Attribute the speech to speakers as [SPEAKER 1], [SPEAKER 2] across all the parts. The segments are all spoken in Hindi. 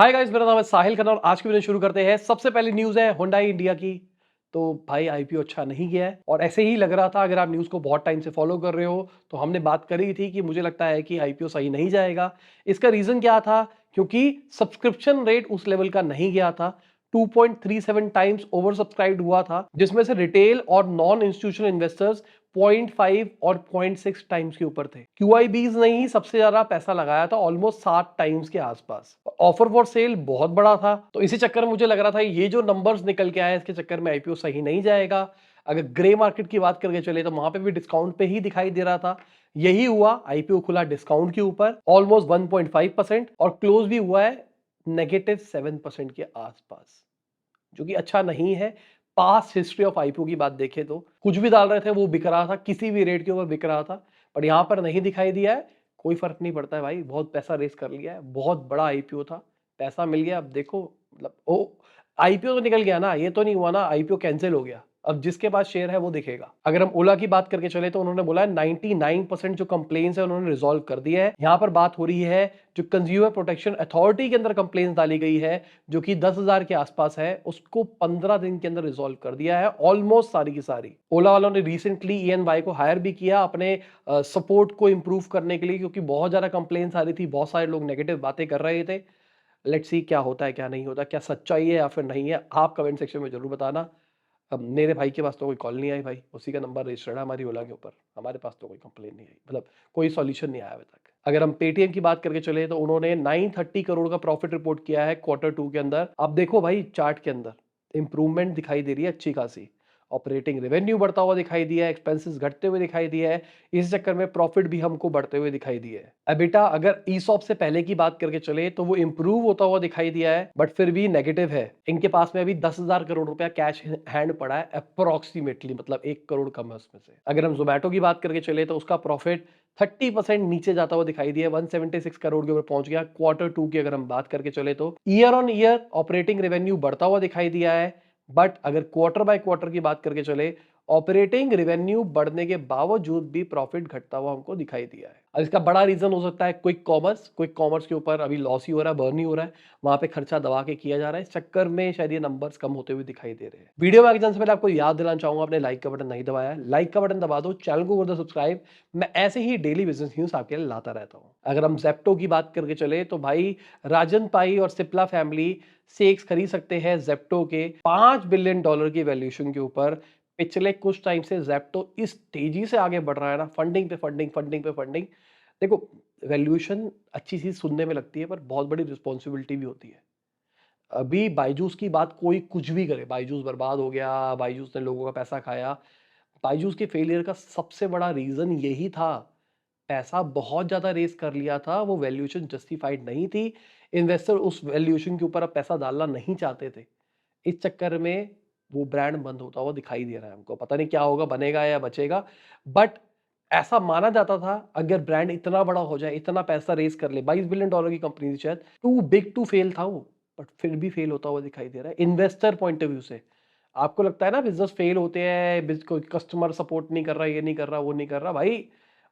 [SPEAKER 1] हाय गाइस, मेरा नाम है साहिल खन्ना और आज की वीडियो शुरू करते हैं। सबसे पहली न्यूज़ है हुंडई इंडिया की। तो भाई आईपीओ अच्छा नहीं गया है और ऐसे ही लग रहा था। अगर आप न्यूज़ को बहुत टाइम से फॉलो कर रहे हो तो हमने बात करी थी कि मुझे लगता है कि आईपीओ सही नहीं जाएगा। इसका रीजन क्या था? क्योंकि सब्सक्रिप्शन रेट उस लेवल का नहीं गया था। 2.37 टाइम्स ओवर सब्सक्राइब्ड हुआ था, जिसमें से रिटेल और नॉन इंस्टीट्यूशनल इन्वेस्टर्स 0.5 और 0.6 टाइम्स के ऊपर थे। क्यूआईबीज ने ही सबसे ज्यादा पैसा लगाया था, ऑलमोस्ट 7 टाइम्स के आसपास। ऑफर फॉर सेल बहुत बड़ा था, तो इसी चक्कर में मुझे लग रहा था ये जो नंबर्स निकल के आए इसके चक्कर में आईपीओ सही नहीं जाएगा। अगर ग्रे मार्केट की बात करके चले तो वहां पे भी डिस्काउंट पे ही दिखाई दे रहा था। यही हुआ, आईपीओ खुला डिस्काउंट के ऊपर ऑलमोस्ट 1.5% और क्लोज भी हुआ है -7% के आसपास, जो कि अच्छा नहीं है। पास्ट हिस्ट्री ऑफ आईपीओ की बात देखें तो कुछ भी डाल रहे थे वो बिक रहा था, किसी भी रेट के ऊपर बिक रहा था, पर यहां पर नहीं दिखाई दिया है। कोई फर्क नहीं पड़ता है भाई, बहुत पैसा रेस कर लिया है, बहुत बड़ा आईपीओ था, पैसा मिल गया। अब देखो, मतलब ओ आईपीओ तो निकल गया ना, ये तो नहीं हुआ ना आईपीओ कैंसिल हो गया। अब जिसके पास शेयर है वो दिखेगा। अगर हम ओला की बात करके चले तो उन्होंने बोला है 99% जो कंप्लेंट्स है उन्होंने रिजॉल्व कर दिया है। यहां पर बात हो रही है जो कंज्यूमर प्रोटेक्शन अथॉरिटी के अंदर कंप्लेंट्स डाली गई है, जो कि 10,000 के आसपास है, उसको 15 दिन के अंदर रिजॉल्व कर दिया है ऑलमोस्ट सारी की सारी। ओला वालों ने रिसेंटली ईएनवाई को हायर भी किया अपने सपोर्ट को इंप्रूव करने के लिए, क्योंकि बहुत ज्यादा कंप्लेंट्स आ रही थी, बहुत सारे लोग नेगेटिव बातें कर रहे थे। लेट्स सी क्या होता है क्या नहीं होता, क्या सच्चाई है या फिर नहीं है, आप कमेंट सेक्शन में जरूर बताना। अब मेरे भाई के पास तो कोई कॉल नहीं आई भाई, उसी का नंबर रजिस्टर्ड है हमारी ओला के ऊपर, हमारे पास तो कोई कंप्लेन नहीं आई, मतलब कोई सॉल्यूशन नहीं आया अभी तक। अगर हम पेटीएम की बात करके चले तो उन्होंने 930 करोड़ का प्रॉफिट रिपोर्ट किया है क्वार्टर 2 के अंदर। अब देखो भाई चार्ट के अंदर इंप्रूवमेंट दिखाई दे रही है अच्छी खासी। ऑपरेटिंग रेवेन्यू बढ़ता हुआ दिखाई दिया है, एक्सपेंसेस घटते हुए दिखाई दिया है, इस चक्कर में प्रॉफिट भी हमको बढ़ते हुए दिखाई दिया है। एबिटा अगर ईसॉप से पहले की बात करके चले तो वो इंप्रूव होता हुआ दिखाई दिया है, बट फिर भी नेगेटिव है। इनके पास में अभी 10,000 करोड़ रुपया कैश हैंड पड़ा है अप्रोक्सीमेटली, मतलब 1 करोड़ कम है उसमें से। अगर हम जोमेटो की बात करके चले तो उसका प्रॉफिट 30% नीचे जाता हुआ दिखाई दिया, 176 करोड़ के ऊपर पहुंच गया क्वार्टर 2 की अगर हम बात करके चले तो। Year on year operating revenue बढ़ता हुआ दिखाई दिया है, बट अगर क्वार्टर बाय क्वार्टर की बात करके चले ऑपरेटिंग रेवेन्यू बढ़ने के बावजूद भी प्रॉफिट घटता हुआ हमको दिखाई दिया है। अब इसका बड़ा रीजन हो सकता है क्विक कॉमर्स के ऊपर अभी लॉस ही हो रहा है, बर्न ही हो रहा है, वहां पे खर्चा दबा के किया जा रहा है, इस चक्कर में शायद ये नंबर्स कम होते हुए दिखाई दे रहे हैं। वीडियो में आगे जाने से पहले आपको याद दिलाना चाहूंगा, आपने लाइक का बटन नहीं दबाया है, लाइक का बटन दबा दो, चैनल को कर दो सब्सक्राइब। मैं ऐसे ही डेली बिजनेस न्यूज आपके लिए लाता रहता हूं। अगर हम जेप्टो की बात करके चले तो भाई राजन पाई और सिप्ला फैमिली शेयर्स खरीद सकते हैं जेप्टो के $5 बिलियन की वैल्यूएशन के ऊपर। पिछले कुछ टाइम से जेप्टो इस तेजी से आगे बढ़ रहा है ना, फंडिंग पे फंडिंग, फंडिंग पे फंडिंग। देखो, वैल्यूएशन अच्छी चीज सुनने में लगती है, पर बहुत बड़ी रिस्पॉन्सिबिलिटी भी होती है। अभी बायजूस की बात कोई कुछ भी करे, बायजूस बर्बाद हो गया, बायजूस ने लोगों का पैसा खाया, बायजूस के फेलियर का सबसे बड़ा रीजन यही था। पैसा बहुत ज्यादा रेस कर लिया था, वो वैल्यूएशन जस्टिफाइड नहीं थी। इन्वेस्टर उस वैल्यूएशन के ऊपर अब पैसा डालना नहीं चाहते थे, इस चक्कर में वो ब्रांड बंद होता हुआ दिखाई दे रहा है हमको। पता नहीं क्या होगा, बनेगा या बचेगा, बट ऐसा माना जाता था अगर ब्रांड इतना बड़ा हो जाए, इतना पैसा रेस कर ले, $22 बिलियन की कंपनी थी शायद, टू बिग टू फेल था वो, बट फिर भी फेल होता हुआ दिखाई दे रहा है इन्वेस्टर पॉइंट ऑफ व्यू से। आपको लगता है ना बिजनेस फेल होते हैं, कोई कस्टमर सपोर्ट नहीं कर रहा, ये नहीं कर रहा, वो नहीं कर रहा, भाई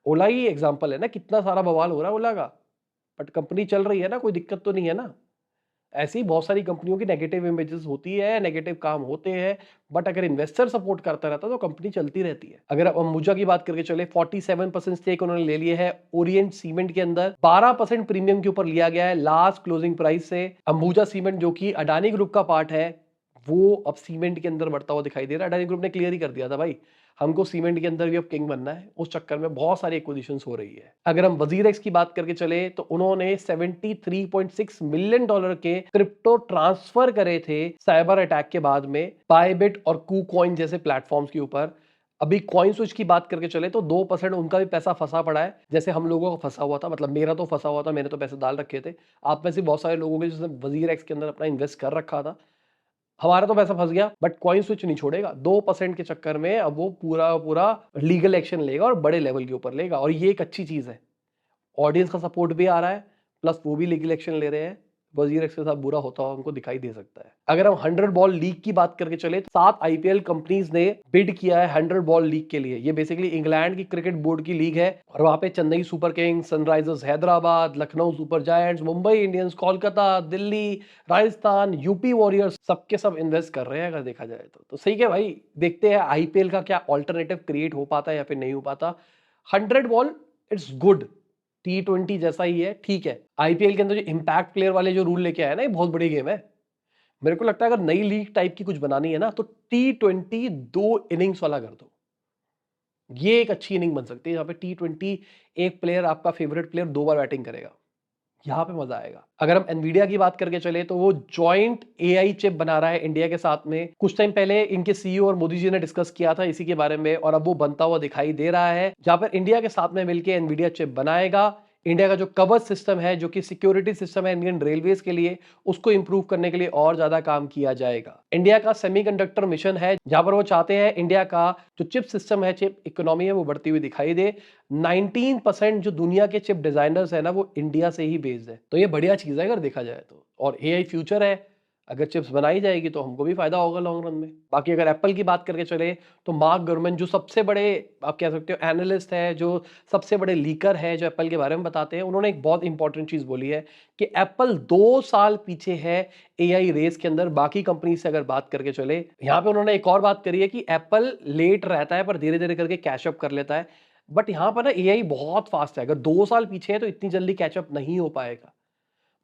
[SPEAKER 1] ओला ही एग्जांपल है ना, कितना सारा बवाल हो रहा है ओला का, बट कंपनी चल रही है ना, कोई दिक्कत तो नहीं है ना। ऐसी बहुत सारी कंपनियों की नेगेटिव इमेजेस होती है, नेगेटिव काम होते हैं, बट अगर इन्वेस्टर सपोर्ट करता रहता है तो कंपनी चलती रहती है। अगर अब अंबुजा की बात करके चले, 47% स्टेक उन्होंने ले लिए है ओरिएंट सीमेंट के अंदर, 12% प्रीमियम के ऊपर लिया गया है लास्ट क्लोजिंग प्राइस से। अंबुजा सीमेंट जो कि अडानी ग्रुप का पार्ट है, वो अब सीमेंट के अंदर बढ़ता हुआ दिखाई दे रहा है। अडानी ग्रुप ने क्लियर ही कर दिया था भाई, हमको सीमेंट के अंदर भी अब किंग बनना है, उस चक्कर में बहुत सारी एक्विजिशंस हो रही है। अगर हम वजीरेक्स की बात करके चले तो उन्होंने $73.6 मिलियन के क्रिप्टो ट्रांसफर करे थे साइबर अटैक के बाद में, बायबिट और कूकॉइन जैसे प्लेटफॉर्म्स के ऊपर। अभी कॉइन स्विच की बात करके चले तो 2% उनका भी पैसा फंसा पड़ा है, जैसे हम लोगों का फंसा हुआ था, मतलब मेरा तो फंसा हुआ था, मैंने तो पैसे डाल रखे थे। आप में से बहुत सारे लोगों के जिसने वजीरेक्स के अंदर अपना इन्वेस्ट कर रखा था, हमारा तो पैसा फंस गया, बट कॉइन स्विच नहीं छोड़ेगा। 2% के चक्कर में अब वो पूरा पूरा लीगल एक्शन लेगा और बड़े लेवल के ऊपर लेगा, और ये एक अच्छी चीज है। ऑडियंस का सपोर्ट भी आ रहा है, प्लस वो भी लीगल एक्शन ले रहे हैं। वजीर के साथ बुरा होता हुआ हमको दिखाई दे सकता है। अगर हम 100 बॉल लीग की बात करके चले तो 7 आईपीएल कंपनीज ने बिड किया है 100 बॉल लीग के लिए। ये बेसिकली इंग्लैंड की क्रिकेट बोर्ड की लीग है और वहां पे Chennai super Kings, Sunrisers Hyderabad, Lucknow super giants, Mumbai Indians, Kolkata, Delhi, Rajasthan, UP warriors सबके सब इन्वेस्ट कर रहे हैं अगर देखा जाए तो सही है भाई। देखते हैं आईपीएल का क्या ऑल्टरनेटिव क्रिएट हो पाता है या फिर नहीं हो पाता। 100 बॉल इट्स गुड, T20 जैसा ही है, ठीक है। आईपीएल के अंदर जो इंपैक्ट प्लेयर वाले जो रूल लेके आए ना, ये बहुत बड़ी गेम है। मेरे को लगता है अगर नई लीग टाइप की कुछ बनानी है ना तो T20 2 इनिंग्स वाला कर दो। ये एक अच्छी इनिंग बन सकती है जहां पे T20 एक प्लेयर, आपका फेवरेट प्लेयर 2 बार बैटिंग करेगा। यहां पे मजा आएगा। अगर हम एनवीडिया की बात करके चले तो वो जॉइंट एआई चिप बना रहा है इंडिया के साथ में। कुछ टाइम पहले इनके सीईओ और मोदी जी ने डिस्कस किया था इसी के बारे में और अब वो बनता हुआ दिखाई दे रहा है, जहां पर इंडिया के साथ में मिलकर एनवीडिया चिप बनाएगा। इंडिया का जो कवच सिस्टम है, जो कि सिक्योरिटी सिस्टम है इंडियन रेलवेज के लिए, उसको इंप्रूव करने के लिए और ज्यादा काम किया जाएगा। इंडिया का सेमीकंडक्टर मिशन है जहां पर वो चाहते हैं इंडिया का जो चिप सिस्टम है, चिप इकोनॉमी है, वो बढ़ती हुई दिखाई दे। 19% जो दुनिया के चिप डिजाइनर्स है ना, वो इंडिया से ही बेस्ड है। तो ये बढ़िया चीज है अगर देखा जाए तो। और एआई फ्यूचर है, अगर चिप्स बनाई जाएगी तो हमको भी फायदा होगा लॉन्ग रन में। बाकी अगर एप्पल की बात करके चले तो मार्क गरमन जो सबसे बड़े, आप कह सकते हो एनालिस्ट है, जो सबसे बड़े लीकर है, जो एप्पल के बारे में बताते हैं, उन्होंने एक बहुत इंपॉर्टेंट चीज बोली है कि एप्पल 2 साल पीछे है एआई रेस के अंदर बाकी कंपनी से अगर बात करके चले। यहां पे उन्होंने एक और बात करी है कि एप्पल लेट रहता है पर धीरे धीरे करके कैचअप कर लेता है। बट यहां पर ना एआई बहुत फास्ट है, अगर 2 साल पीछे है तो इतनी जल्दी कैचअप नहीं हो पाएगा।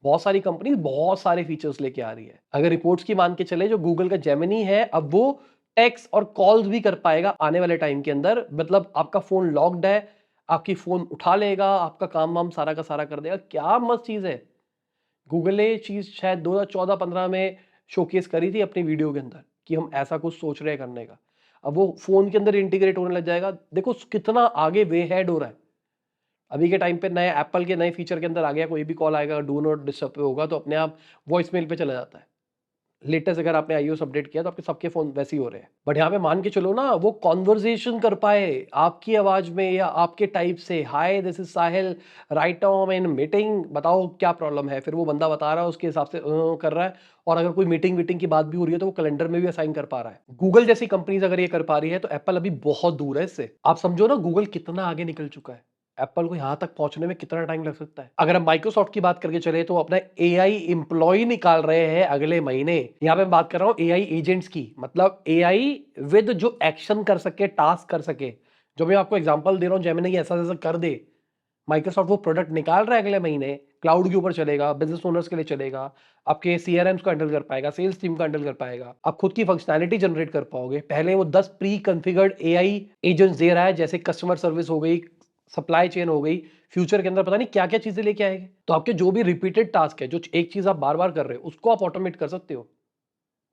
[SPEAKER 1] बहुत सारी कंपनी बहुत सारे फीचर्स लेके आ रही है। अगर रिपोर्ट्स की मान के चले, जो गूगल का जेमिनी है अब वो टेक्स्ट और कॉल्स भी कर पाएगा आने वाले टाइम के अंदर। मतलब आपका फोन लॉक्ड है, आपकी फोन उठा लेगा, आपका काम वाम सारा का सारा कर देगा। क्या मस्त चीज है। गूगल ने ये चीज शायद 2014-15 में शोकेस करी थी अपनी वीडियो के अंदर कि हम ऐसा कुछ सोच रहे हैं करने का। अब वो फोन के अंदर इंटीग्रेट होने लग जाएगा। देखो कितना आगे वे हेड हो रहा है। अभी के टाइम पे नए एप्पल के नए फीचर के अंदर आ गया, कोई भी कॉल आएगा डू नॉट डिस्टर्ब पे होगा तो अपने आप वॉइस मेल पे चला जाता है। लेटेस्ट अगर आपने आईओएस अपडेट किया तो आपके सबके फोन वैसे ही हो रहे हैं। बट यहाँ पे मान के चलो ना, वो कॉन्वर्जेशन कर पाए आपकी आवाज में या आपके टाइप से, hi this is Sahil, right now I am in meeting, बताओ क्या प्रॉब्लम है। फिर वो बंदा बता रहा है, उसके हिसाब से कर रहा है। और अगर कोई मीटिंग वीटिंग की बात भी हो रही है तो वो कैलेंडर में भी असाइन कर पा रहा है। गूगल जैसी कंपनीज अगर ये कर पा रही है तो एप्पल अभी बहुत दूर है इससे। आप समझो ना गूगल कितना आगे निकल चुका है, एप्पल को यहां तक पहुंचने में कितना टाइम लग सकता है। अगर हम माइक्रोसॉफ्ट की बात करके चले तो अपना एआई एम्प्लॉय निकाल रहे हैं अगले महीने। यहां पे मैं बात कर रहा हूं एआई एजेंट्स की, मतलब एआई विद जो एक्शन कर सके, टास्क कर सके। जो मैं आपको एग्जांपल दे रहा हूं, जेमिनी ऐसा ऐसा कर दे, माइक्रोसॉफ्ट वो प्रोडक्ट निकाल रहा है अगले महीने। क्लाउड के ऊपर चलेगा, बिजनेस ओनर्स के लिए चलेगा, आपके सीआरएम्स को हैंडल कर पाएगा, सेल्स टीम को हैंडल कर पाएगा, आप खुद की फंक्शनैलिटी जनरेट कर पाओगे। पहले वो 10 प्री कॉन्फ़िगर्ड एआई एजेंट्स दे रहा है, जैसे कस्टमर सर्विस हो गई, सप्लाई चेन हो गई। फ्यूचर के अंदर पता नहीं क्या क्या चीजें लेके आएंगे। तो आपके जो भी रिपीटेड टास्क है, जो एक चीज आप बार बार कर रहे हो, उसको आप ऑटोमेट कर सकते हो।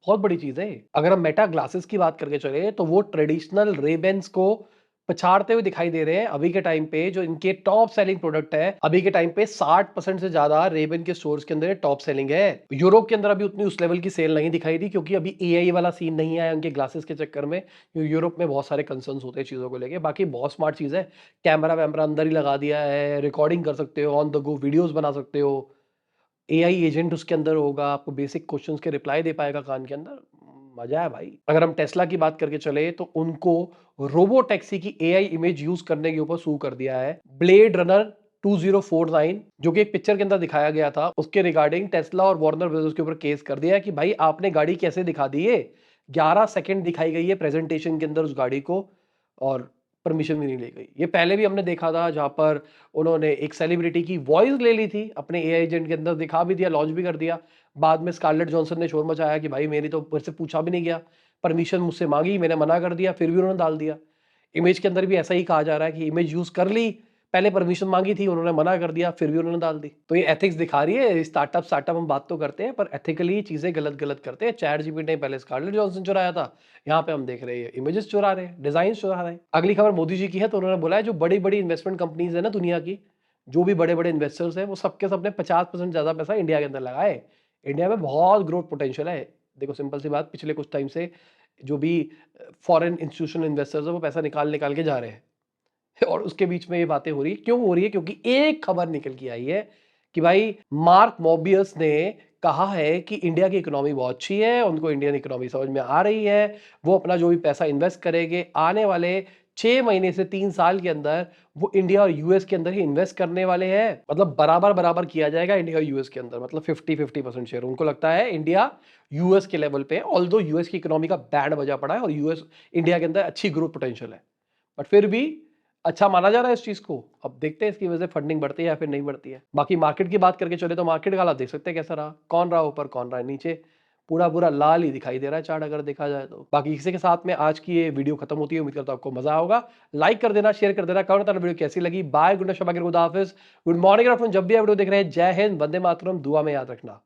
[SPEAKER 1] बहुत बड़ी चीज है। अगर हम मेटा ग्लासेस की बात करके चले तो वो ट्रेडिशनल रेबेन्स को पछाड़ते हुए दिखाई दे रहे हैं। अभी के टाइम पे जो इनके टॉप सेलिंग प्रोडक्ट है, अभी के टाइम पे 60% से ज्यादा रेबेन के स्टोर्स के अंदर टॉप सेलिंग है। यूरोप के अंदर अभी उतनी उस लेवल की सेल नहीं दिखाई दी, क्योंकि अभी एआई वाला सीन नहीं आया उनके ग्लासेस के चक्कर में। यूरोप में बहुत सारे कंसर्न्स होते हैं चीजों को लेके। बाकी बहुत स्मार्ट चीज है, कैमरा वैमरा अंदर ही लगा दिया है, रिकॉर्डिंग कर सकते हो, ऑन द गो वीडियोस बना सकते हो। एआई एजेंट उसके अंदर होगा, आपको बेसिक क्वेश्चंस के रिप्लाई दे पाएगा कान के अंदर। मजा है भाई। अगर हम टेस्ला की बात करके चले तो उनको रोबो टैक्सी की एआई इमेज यूज करने के ऊपर सू कर दिया है। ब्लेड रनर 2049 जो कि एक पिक्चर के अंदर दिखाया गया था, उसके रिगार्डिंग टेस्ला और वार्नर ब्रदर्स के ऊपर केस कर दिया है कि भाई आपने गाड़ी कैसे दिखा दी है। 11 सेकंड दिखाई गई है प्रेजेंटेशन के अंदर उस गाड़ी को, और परमिशन भी नहीं ली गई। ये पहले भी हमने देखा था, जहां पर उन्होंने एक सेलिब्रिटी की वॉइस ले ली थी, अपने एआई एजेंट के अंदर दिखा भी दिया, लॉन्च भी कर दिया। बाद में स्कारलेट जॉनसन ने शोर मचाया कि भाई मेरी तो मेरे से पूछा भी नहीं गया, परमिशन मुझसे मांगी, मैंने मना कर दिया, फिर भी उन्होंने डाल दिया। इमेज के अंदर भी ऐसा ही कहा जा रहा है कि इमेज यूज कर ली, पहले परमिशन मांगी थी, उन्होंने मना कर दिया, फिर भी उन्होंने डाल दी। तो ये एथिक्स दिखा रही है। स्टार्टअप स्टार्टअप हम बात तो करते हैं, पर एथिकली चीजें गलत गलत करते हैं। चैट जीपीटी ने पहले स्कारलेट जॉनसन चुराया था, यहाँ पे हम देख रहे हैं इमेजेस चुरा रहे हैं, डिजाइन चुरा रहे हैं। अगली खबर मोदी जी की है, तो उन्होंने बोला है जो बड़ी बड़ी इन्वेस्टमेंट कंपनीज है ना दुनिया की, जो भी बड़े बड़े इन्वेस्टर्स हैं, वो सबके सबने 50% ज्यादा पैसा इंडिया के अंदर लगाए। इंडिया में बहुत ग्रोथ पोटेंशियल है। देखो सिंपल सी बात, पिछले कुछ टाइम से जो भी फॉरेन इंस्टीट्यूशनल इन्वेस्टर्स है वो पैसा निकाल निकाल के जा रहे हैं। और उसके बीच में ये बातें हो रही है, क्यों हो रही है? क्योंकि एक खबर निकल के आई है कि भाई मार्क मोबियस ने कहा है कि इंडिया की इकोनॉमी बहुत अच्छी है, उनको इंडियन इकोनॉमी समझ में आ रही है, वो अपना जो भी पैसा इन्वेस्ट करेंगे आने वाले 6 महीने से 3 साल के अंदर वो इंडिया और यूएस के अंदर ही इन्वेस्ट करने वाले हैं। मतलब बराबर-बराबर किया जाएगा इंडिया और यूएस के अंदर, मतलब 50-50% शेयर। उनको लगता है इंडिया यूएस के लेवल पे है, ऑल्दो यूएस की इकोनॉमी का बैंड बजा पड़ा है और यूएस इंडिया के अंदर अच्छी ग्रोथ पोटेंशियल है। बट फिर भी अच्छा माना जा रहा है इस चीज को। अब देखते हैं इसकी वजह से फंडिंग बढ़ती है या फिर नहीं बढ़ती है। बाकी मार्केट की बात करके चले तो मार्केट का हालात देख सकते हैं कैसा रहा, कौन रहा ऊपर कौन रहा है नीचे, पूरा पूरा लाल ही दिखाई दे रहा है चार्ट अगर देखा जाए तो। बाकी इसी के साथ में आज की ये वीडियो खत्म होती है। उम्मीद करता हूं आपको मजा होगा। लाइक कर देना, शेयर कर देना, कमेंट करना वीडियो कैसी लगी। बाय, गुड नाइट, शबा, खुदा हाफिज, गुड मॉर्निंग आफ्टरनून, जब भी आप वीडियो देख रहे हैं। जय हिंद, वंदे मातरम, दुआ में याद रखना।